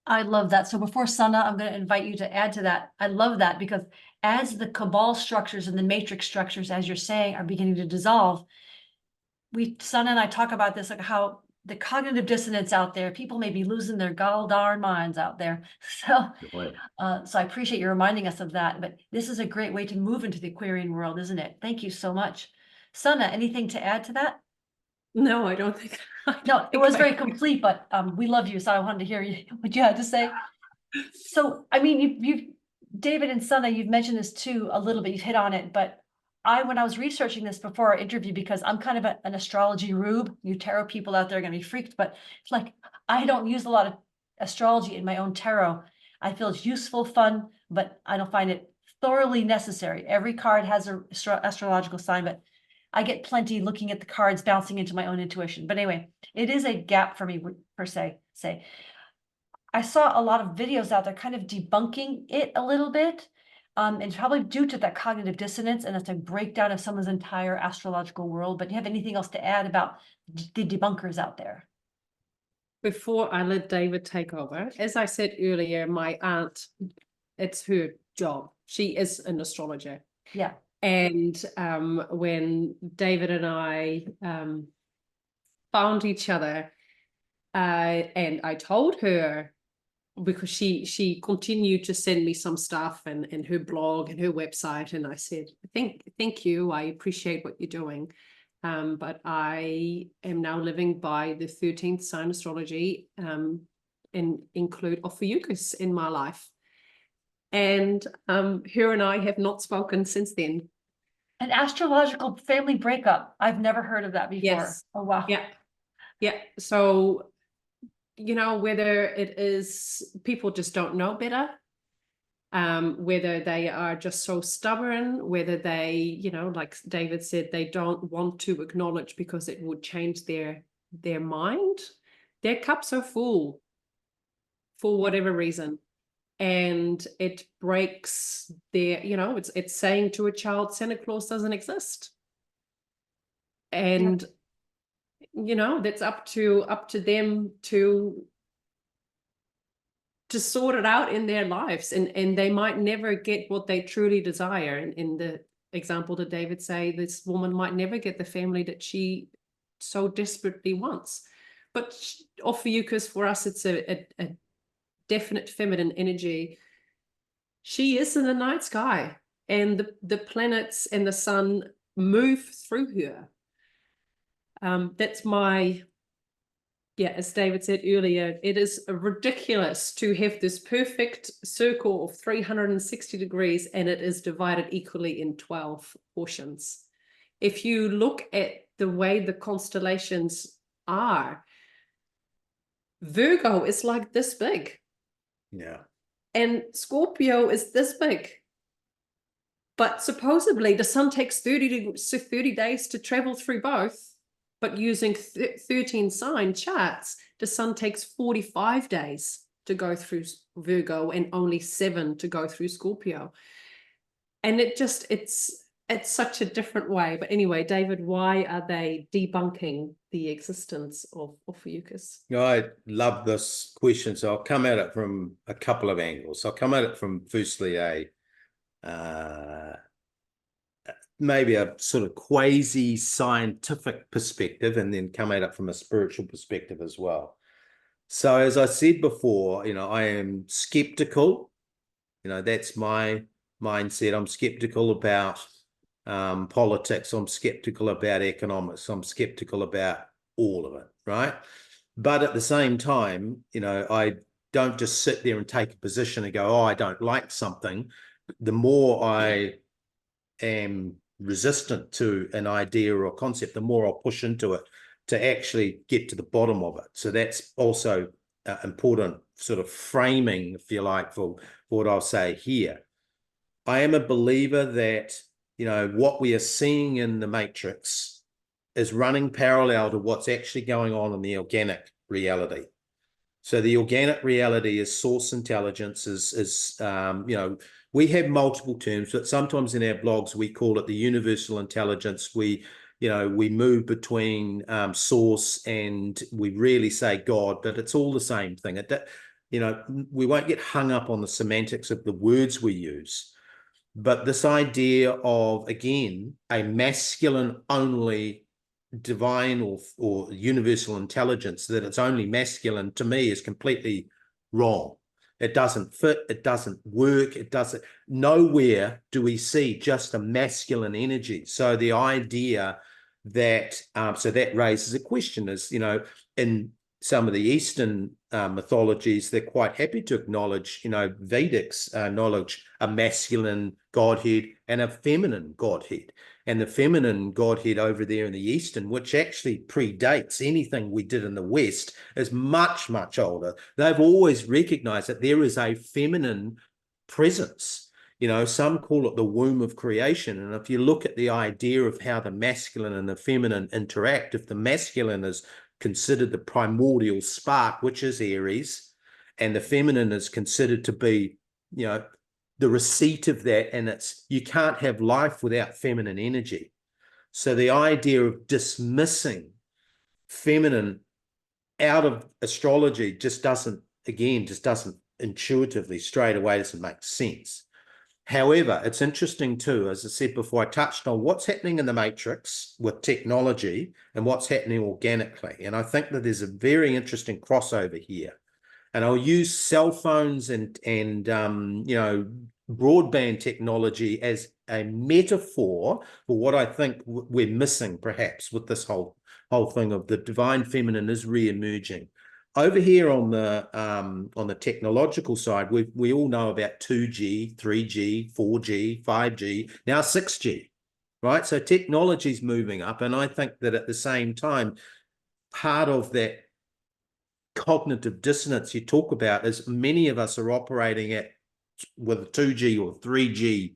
I love that. So before Sana, I'm going to invite you to add to that. I love that because as the cabal structures and the matrix structures, as you're saying, are beginning to dissolve, Sana and I talk about this, like how the cognitive dissonance out there, people may be losing their gall darn minds out there. So, Right. so I appreciate you reminding us of that. But this is a great way to move into the Aquarian world, isn't it? Thank you so much. Sana, anything to add to that? No, I don't think. No, it was very complete, but we love you, so I wanted to hear you what you had to say. So, I mean, you've David and Sana, you've mentioned this too a little bit. You've hit on it, but when I was researching this before our interview, because I'm kind of an astrology rube, you tarot people out there are going to be freaked, but it's like I don't use a lot of astrology in my own tarot. I feel it's useful, fun, but I don't find it thoroughly necessary. Every card has a astrological sign, but I get plenty looking at the cards, bouncing into my own intuition. But anyway, it is a gap for me per se. I saw a lot of videos out there kind of debunking it a little bit. And probably due to that cognitive dissonance, and it's a breakdown of someone's entire astrological world. But do you have anything else to add about the debunkers out there? Before I let David take over, as I said earlier, my aunt, it's her job. She is an astrologer. Yeah. And when David and I found each other, and I told her, because she continued to send me some stuff and her blog and her website, and I said, thank you, I appreciate what you're doing, but I am now living by the 13th sign astrology, and include Ophiuchus in my life, and her and I have not spoken since then. An astrological family breakup. I've never heard of that before. Yes. Oh wow. Yeah. So, whether it is people just don't know better, whether they are just so stubborn, whether they, like David said, they don't want to acknowledge because it would change their mind. Their cups are full for whatever reason. And it breaks their, it's saying to a child, Santa Claus doesn't exist. And that's up to them to sort it out in their lives, and they might never get what they truly desire. And in the example that David say, this woman might never get the family that she so desperately wants. But Ophiuchus, for us, it's a definite feminine energy. She is in the night sky, and the planets and the sun move through her. That's my, as David said earlier, it is ridiculous to have this perfect circle of 360 degrees and it is divided equally in 12 portions. If you look at the way the constellations are, Virgo is like this big. Yeah. And Scorpio is this big. But supposedly the sun takes 30 days to travel through both. But using 13 sign charts, the sun takes 45 days to go through Virgo and only 7 to go through Scorpio. And it's such a different way. But anyway, David, why are they debunking the existence of Ophiuchus? I love this question. So I'll come at it from a couple of angles. I'll come at it from firstly maybe a sort of quasi-scientific perspective, and then come at it from a spiritual perspective as well. So as I said before, I am skeptical. That's my mindset. I'm skeptical about politics. I'm skeptical about economics. I'm skeptical about all of it, right? But at the same time, I don't just sit there and take a position and go, oh, I don't like something. The more I am resistant to an idea or a concept, the more I'll push into it to actually get to the bottom of it. So that's also important sort of framing, if you like, for what I'll say here. I am a believer that, what we are seeing in the matrix is running parallel to what's actually going on in the organic reality. So the organic reality is source intelligence, we have multiple terms, but sometimes in our blogs, we call it the universal intelligence. We move between source and we really say God, but it's all the same thing. we won't get hung up on the semantics of the words we use, but this idea of, again, a masculine only divine or universal intelligence, that it's only masculine, to me is completely wrong. It doesn't fit, it doesn't work, nowhere do we see just a masculine energy. So the idea that, so that raises a question is, in some of the Eastern mythologies, they're quite happy to acknowledge, Vedic's acknowledge a masculine godhead and a feminine godhead. And the feminine godhead over there in the Eastern, which actually predates anything we did in the West, is much, much older. They've always recognized that there is a feminine presence. Some call it the womb of creation. And if you look at the idea of how the masculine and the feminine interact, if the masculine is considered the primordial spark, which is Aries, and the feminine is considered to be, the receipt of that, and you can't have life without feminine energy. So the idea of dismissing feminine out of astrology just doesn't intuitively straight away doesn't make sense. However, it's interesting too, as I said before, I touched on what's happening in the matrix with technology and what's happening organically. And I think that there's a very interesting crossover here. And I'll use cell phones and broadband technology as a metaphor for what I think we're missing, perhaps, with this whole thing of the divine feminine is re-emerging. Over here on the technological side, we all know about 2G, 3G, 4G, 5G, now 6G, right? So technology's moving up, and I think that at the same time, part of that cognitive dissonance you talk about is many of us are operating with a 2G or 3G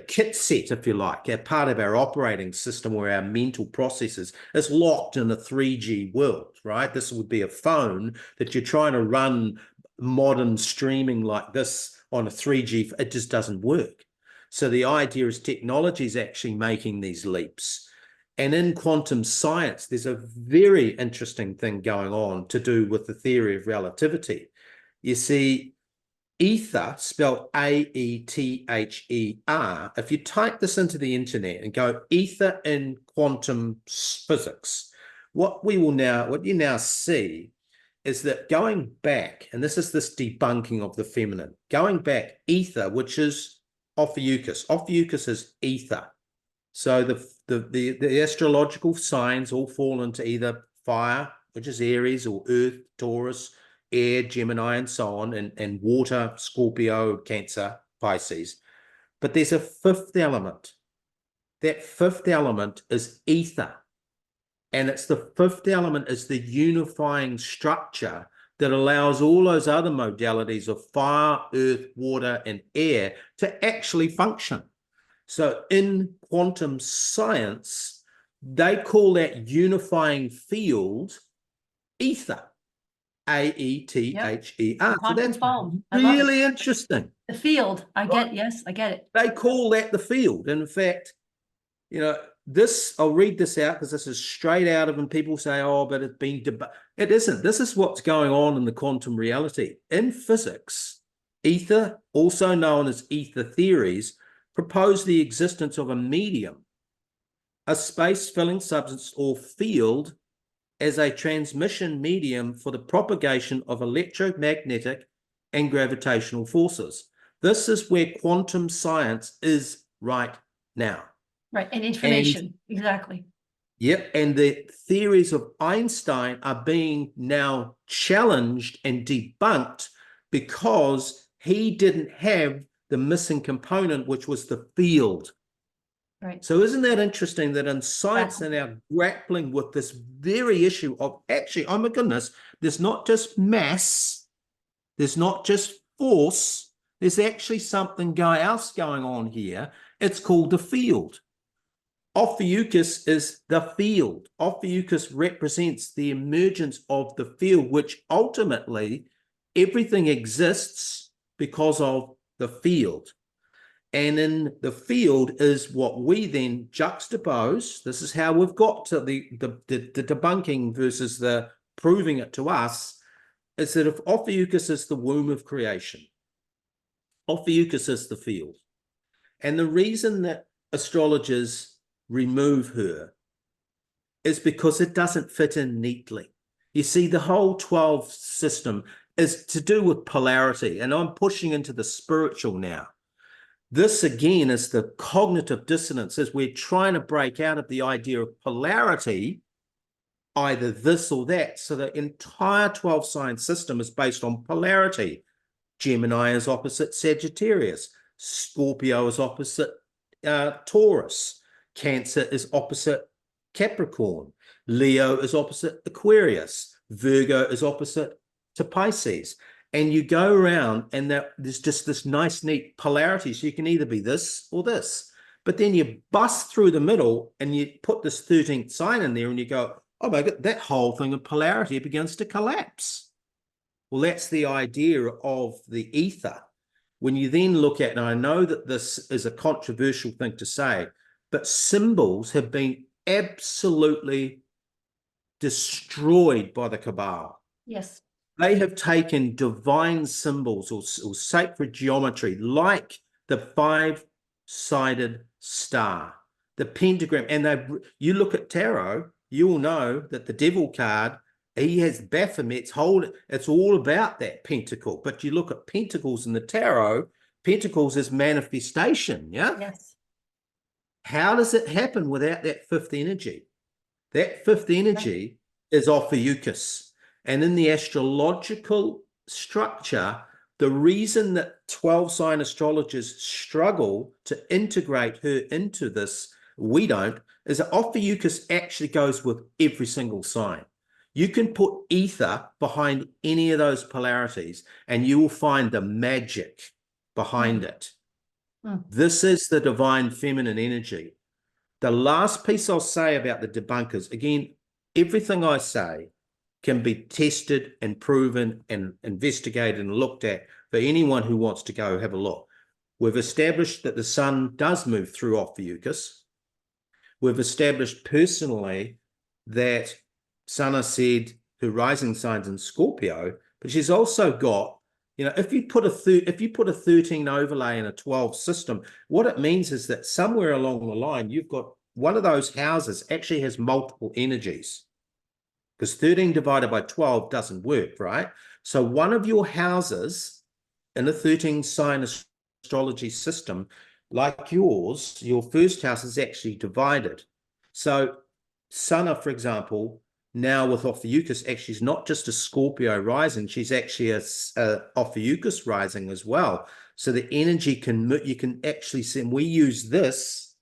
kit set, if you like. A part of our operating system or our mental processes is locked in a 3G world, right? This would be a phone that you're trying to run modern streaming like this on a 3G. It just doesn't work. So the idea is technology is actually making these leaps. And in quantum science, there's a very interesting thing going on to do with the theory of relativity. You see, ether, spelled AETHER, if you type this into the internet and go ether in quantum physics, what you now see is that going back, and this is this debunking of the feminine, going back, ether, which is Ophiuchus is ether. So the astrological signs all fall into either fire, which is Aries, or earth, Taurus, air, Gemini, and so on, and water, Scorpio, Cancer, Pisces. But there's a fifth element. That fifth element is ether. And it's the fifth element is the unifying structure that allows all those other modalities of fire, earth, water, and air to actually function. So in quantum science, they call that unifying field ether. AETHER. So that's really interesting. The field, I get it. They call that the field. And in fact, I'll read this out because this is straight out of, and people say, oh, but it's been debunked. It isn't. This is what's going on in the quantum reality. In physics, ether, also known as ether theories, propose the existence of a medium, a space-filling substance or field, as a transmission medium for the propagation of electromagnetic and gravitational forces. This is where quantum science is right now. Right, and information, exactly. Yep, and the theories of Einstein are being now challenged and debunked because he didn't have the missing component, which was the field. Right. So isn't that interesting that in science they're now grappling with this very issue of actually, oh my goodness, there's not just mass, there's not just force, there's actually something else going on here. It's called the field. Ophiuchus is the field. Ophiuchus represents the emergence of the field, which ultimately everything exists because of the field. And in the field is what we then juxtapose. This is how we've got to the debunking versus the proving it to us, is that if Ophiuchus is the womb of creation, Ophiuchus is the field. And the reason that astrologers remove her is because it doesn't fit in neatly. You see, the whole 12 system is to do with polarity, and I'm pushing into the spiritual now. This again is the cognitive dissonance, as we're trying to break out of the idea of polarity, either this or that. So the entire 12 sign system is based on polarity. Gemini is opposite Sagittarius. Scorpio is opposite Taurus. Cancer is opposite Capricorn. Leo is opposite Aquarius. Virgo is opposite to Pisces. And you go around and there's just this nice, neat polarity. So you can either be this or this. But then you bust through the middle and you put this 13th sign in there and you go, oh my God, that whole thing of polarity begins to collapse. Well, that's the idea of the ether. When you then look at, and I know that this is a controversial thing to say, but symbols have been absolutely destroyed by the cabal. Yes. They have taken divine symbols or sacred geometry, like the 5-sided star, the pentagram, and you look at tarot, you will know that the devil card, he has Baphomet's it's all about that pentacle. But you look at pentacles in the tarot, pentacles is manifestation, yeah? Yes. How does it happen without that fifth energy? That fifth energy is Ophiuchus. And in the astrological structure, the reason that 12 sign astrologers struggle to integrate her into this, we don't, is that Ophiuchus actually goes with every single sign. You can put ether behind any of those polarities and you will find the magic behind it. This is the divine feminine energy. The last piece I'll say about the debunkers, again, everything I say can be tested and proven and investigated and looked at for anyone who wants to go have a look. We've established that the sun does move through Ophiuchus. We've established personally that Sanne said her rising sign's in Scorpio, but she's also got, you know, if you put a 13 overlay in a 12 system, what it means is that somewhere along the line, you've got one of those houses actually has multiple energies, because 13 divided by 12 doesn't work, right? So one of your houses in a 13 sign astrology system, like yours, your first house is actually divided. So Sanne, for example, now with Ophiuchus, actually is not just a Scorpio rising, she's actually a Ophiuchus rising as well. So the energy you can actually see, and we use this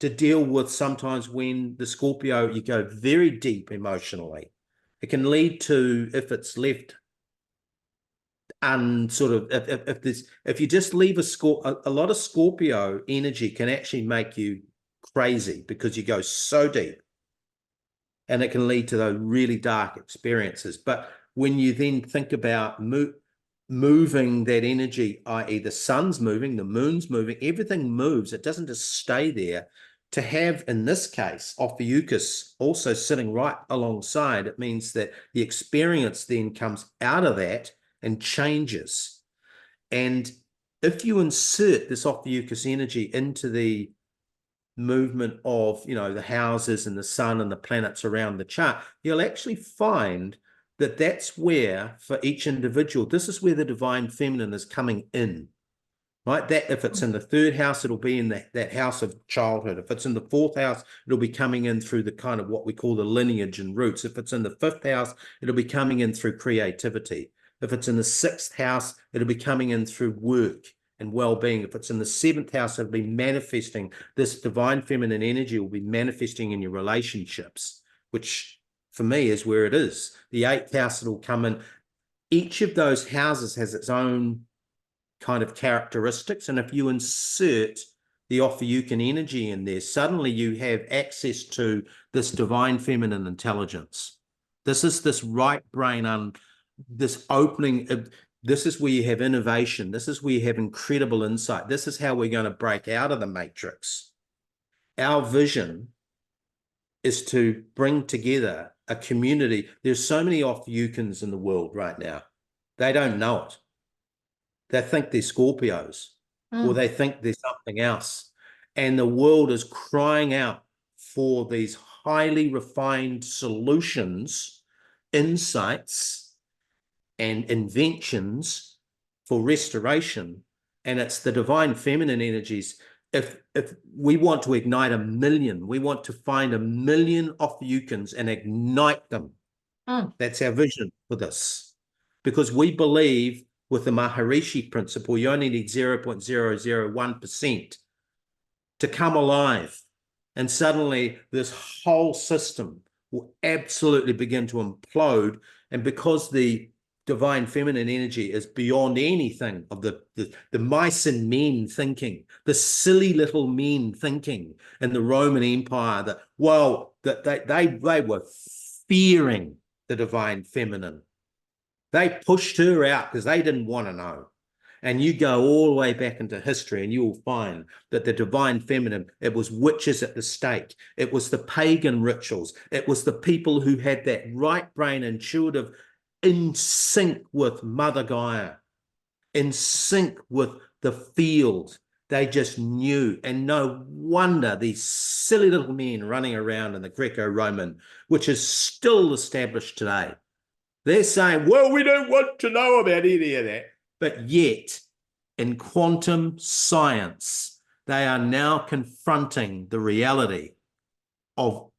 to deal with sometimes when the Scorpio, you go very deep emotionally. It can lead to, if it's left if you just leave a lot of Scorpio energy can actually make you crazy because you go so deep. And it can lead to those really dark experiences. But when you then think about moving that energy, i.e. the sun's moving, the moon's moving, everything moves. It doesn't just stay there. To have, in this case, Ophiuchus also sitting right alongside, it means that the experience then comes out of that and changes. And if you insert this Ophiuchus energy into the movement of, you know, the houses and the sun and the planets around the chart, you'll actually find that that's where, for each individual, this is where the divine feminine is coming in, right? That if it's in the third house, it'll be in that house of childhood. If it's in the fourth house, it'll be coming in through the kind of what we call the lineage and roots. If it's in the fifth house, it'll be coming in through creativity. If it's in the sixth house, it'll be coming in through work and well-being. If it's in the seventh house, it'll be manifesting. This divine feminine energy will be manifesting in your relationships, which for me is where it is. The eighth house, it'll come in. Each of those houses has its own kind of characteristics. And if you insert the Ophiuchian energy in there, suddenly you have access to this divine feminine intelligence. This is this right brain, this opening of, this is where you have innovation. This is where you have incredible insight. This is how we're going to break out of the matrix. Our vision is to bring together a community. There's so many off-Yukons in the world right now. They don't know it. They think they're Scorpios, or they think there's something else. And the world is crying out for these highly refined solutions, insights, and inventions for restoration. And it's the divine feminine energies. If we want to ignite 1 million, we want to find 1 million off-Yukons and ignite them. That's our vision for this. Because we believe with the Maharishi principle, you only need 0.001% to come alive. And suddenly this whole system will absolutely begin to implode. And because the divine feminine energy is beyond anything of the mice and men thinking, the silly little men thinking in the Roman Empire, that, well, that they were fearing the divine feminine. They pushed her out because they didn't want to know. And you go all the way back into history and you will find that the divine feminine, it was witches at the stake. It was the pagan rituals. It was the people who had that right brain intuitive, in sync with Mother Gaia, in sync with the field. They just knew. And no wonder these silly little men running around in the Greco-Roman, which is still established today. They're saying, well, we don't want to know about any of that. But yet, in quantum science, they are now confronting the reality of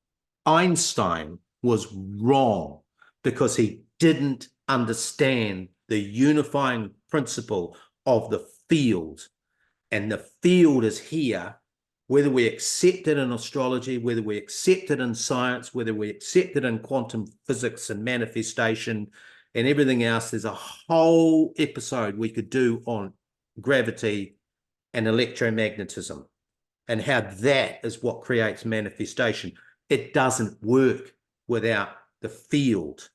Einstein was wrong because he didn't understand the unifying principle of the field. And the field is here, whether we accept it in astrology, whether we accept it in science, whether we accept it in quantum physics and manifestation and everything else. There's a whole episode we could do on gravity and electromagnetism and how that is what creates manifestation. It doesn't work without the field.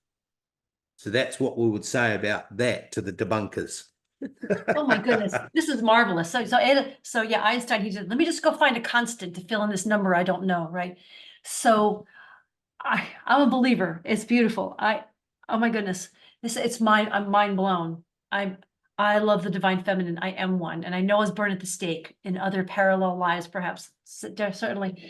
So that's what we would say about that to the debunkers. Oh my goodness, this is marvelous. So yeah, Einstein, he said, let me just go find a constant to fill in this number I don't know, right? So I'm a believer. It's beautiful. Oh my goodness, I'm mind blown. I love the divine feminine. I am one, and I know I was burned at the stake in other parallel lives, perhaps. Certainly.